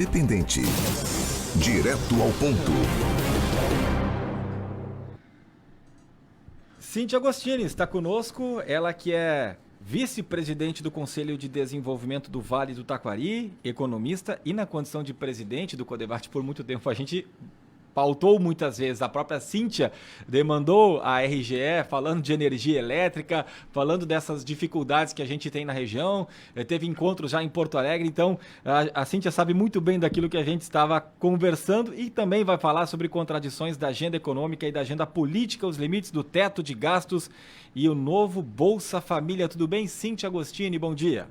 Independente. Direto ao ponto. Cíntia Agostini está conosco, ela que é vice-presidente do Conselho de Desenvolvimento do Vale do Taquari, economista e na condição de presidente do Codevarte por muito tempo. A gente pautou muitas vezes, a própria Cíntia demandou a RGE falando de energia elétrica, falando dessas dificuldades que a gente tem na região, teve encontros já em Porto Alegre, então a Cíntia sabe muito bem daquilo que a gente estava conversando e também vai falar sobre contradições da agenda econômica e da agenda política, os limites do teto de gastos e o novo Bolsa Família. Tudo bem, Cíntia Agostini? Bom dia.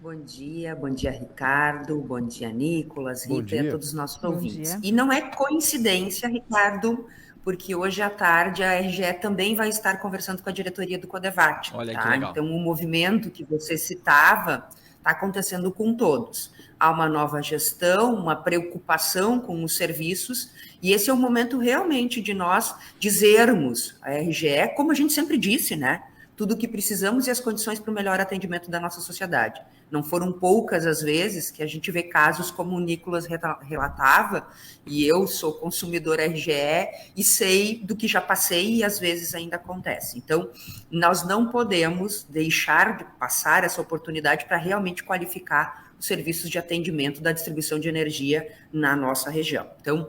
Bom dia, Ricardo, bom dia, Nicolas, Rita e a todos os nossos ouvintes. Dia. E não é coincidência, Ricardo, porque hoje à tarde a RGE também vai estar conversando com a diretoria do Codevarte. Olha que legal. Então, o movimento que você citava está acontecendo com todos. Há uma nova gestão, uma preocupação com os serviços, e esse é o momento realmente de nós dizermos à RGE, como a gente sempre disse, né? Tudo o que precisamos e as condições para o melhor atendimento da nossa sociedade. Não foram poucas as vezes que a gente vê casos como o Nicolas relatava, e eu sou consumidor RGE e sei do que já passei e às vezes ainda acontece. Então, nós não podemos deixar de passar essa oportunidade para realmente qualificar os serviços de atendimento da distribuição de energia na nossa região. Então,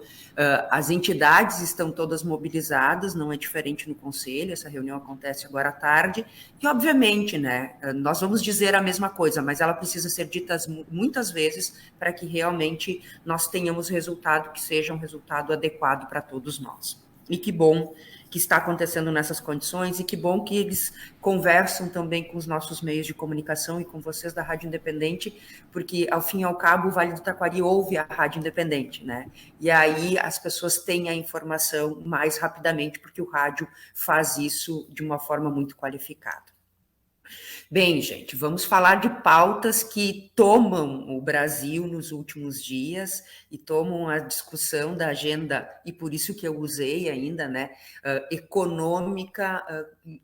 as entidades estão todas mobilizadas, não é diferente no Conselho, essa reunião acontece agora à tarde, e obviamente, né, nós vamos dizer a mesma coisa, mas ela precisa ser dita muitas vezes para que realmente nós tenhamos resultado que seja um resultado adequado para todos nós. E que bom que está acontecendo nessas condições, e que bom que eles conversam também com os nossos meios de comunicação e com vocês da Rádio Independente, porque, ao fim e ao cabo, o Vale do Taquari ouve a Rádio Independente, né? E aí as pessoas têm a informação mais rapidamente, porque o rádio faz isso de uma forma muito qualificada. Bem, gente, vamos falar de pautas que tomam o Brasil nos últimos dias e tomam a discussão da agenda, e por isso que eu usei ainda, né, econômica,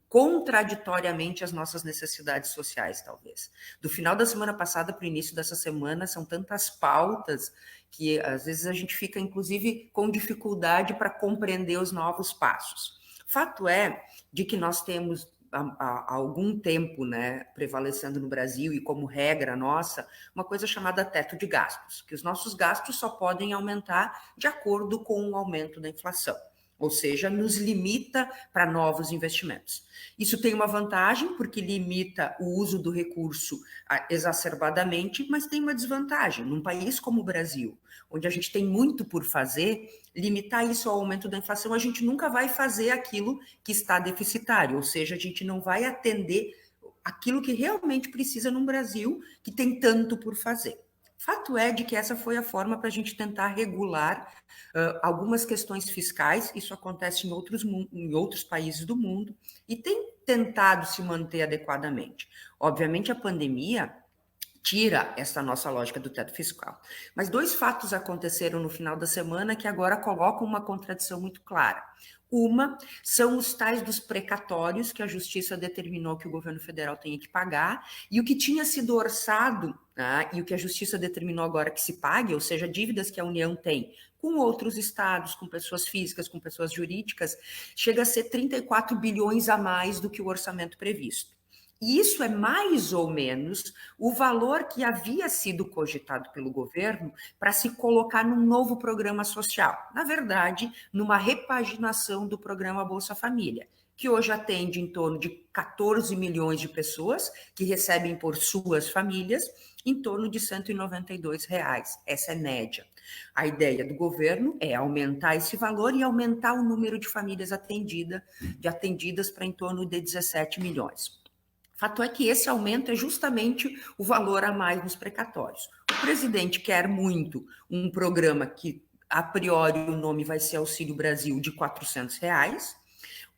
contraditoriamente às nossas necessidades sociais, talvez. Do final da semana passada para o início dessa semana, são tantas pautas que às vezes a gente fica, inclusive, com dificuldade para compreender os novos passos. Fato é de que nós temos há algum tempo, né, prevalecendo no Brasil e como regra nossa, uma coisa chamada teto de gastos, que os nossos gastos só podem aumentar de acordo com o aumento da inflação, ou seja, nos limita para novos investimentos. Isso tem uma vantagem, porque limita o uso do recurso exacerbadamente, mas tem uma desvantagem. Num país como o Brasil, onde a gente tem muito por fazer, limitar isso ao aumento da inflação, a gente nunca vai fazer aquilo que está deficitário, ou seja, a gente não vai atender aquilo que realmente precisa num Brasil que tem tanto por fazer. Fato é de que essa foi a forma para a gente tentar regular algumas questões fiscais. Isso acontece em outros países do mundo e tem tentado se manter adequadamente. Obviamente, a pandemia tira essa nossa lógica do teto fiscal. Mas dois fatos aconteceram no final da semana que agora colocam uma contradição muito clara. Uma são os tais dos precatórios que a Justiça determinou que o governo federal tenha que pagar, e o que tinha sido orçado, né, e o que a Justiça determinou agora que se pague, ou seja, dívidas que a União tem com outros estados, com pessoas físicas, com pessoas jurídicas, chega a ser 34 bilhões a mais do que o orçamento previsto. E isso é mais ou menos o valor que havia sido cogitado pelo governo para se colocar num novo programa social. Na verdade, numa repaginação do programa Bolsa Família, que hoje atende em torno de 14 milhões de pessoas que recebem por suas famílias em torno de R$ 192. Essa é média. A ideia do governo é aumentar esse valor e aumentar o número de famílias atendidas para em torno de 17 milhões. Fato é que esse aumento é justamente o valor a mais nos precatórios. O presidente quer muito um programa que, a priori, o nome vai ser Auxílio Brasil, de R$ 400.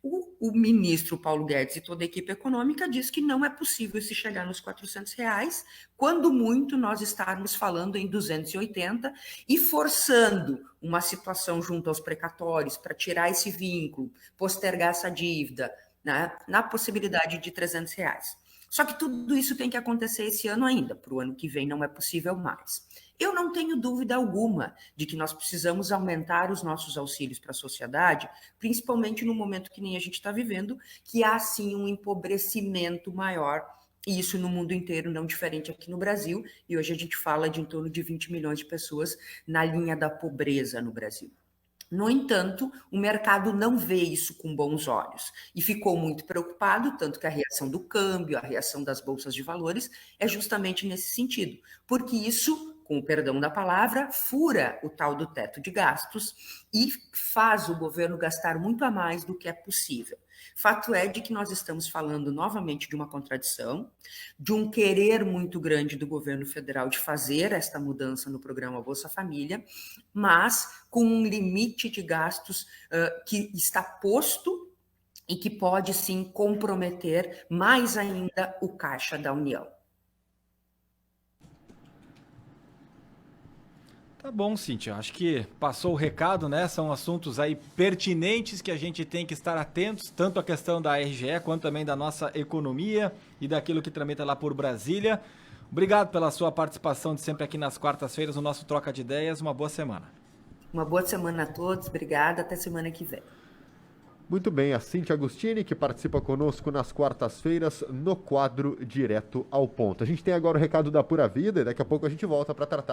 O ministro Paulo Guedes e toda a equipe econômica diz que não é possível se chegar nos R$ 400, quando muito nós estarmos falando em 280 e forçando uma situação junto aos precatórios para tirar esse vínculo, postergar essa dívida, né, na possibilidade de R$ 300. Só que tudo isso tem que acontecer esse ano ainda, para o ano que vem não é possível mais. Eu não tenho dúvida alguma de que nós precisamos aumentar os nossos auxílios para a sociedade, principalmente no momento que nem a gente está vivendo, que há sim um empobrecimento maior, e isso no mundo inteiro, não diferente aqui no Brasil, e hoje a gente fala de em torno de 20 milhões de pessoas na linha da pobreza no Brasil. No entanto, o mercado não vê isso com bons olhos e ficou muito preocupado, tanto que a reação do câmbio, a reação das bolsas de valores é justamente nesse sentido, porque isso, com o perdão da palavra, fura o tal do teto de gastos e faz o governo gastar muito a mais do que é possível. Fato é de que nós estamos falando novamente de uma contradição, de um querer muito grande do governo federal de fazer esta mudança no programa Bolsa Família, mas com um limite de gastos que está posto e que pode sim comprometer mais ainda o caixa da União. Tá bom, Cíntia. Acho que passou o recado, né? São assuntos aí pertinentes que a gente tem que estar atentos, tanto a questão da RGE quanto também da nossa economia e daquilo que tramita lá por Brasília. Obrigado pela sua participação de sempre aqui nas quartas-feiras no nosso Troca de Ideias. Uma boa semana. Uma boa semana a todos. Obrigada. Até semana que vem. Muito bem, a Cíntia Agostini, que participa conosco nas quartas-feiras no quadro Direto ao Ponto. A gente tem agora o recado da Pura Vida e daqui a pouco a gente volta para tratar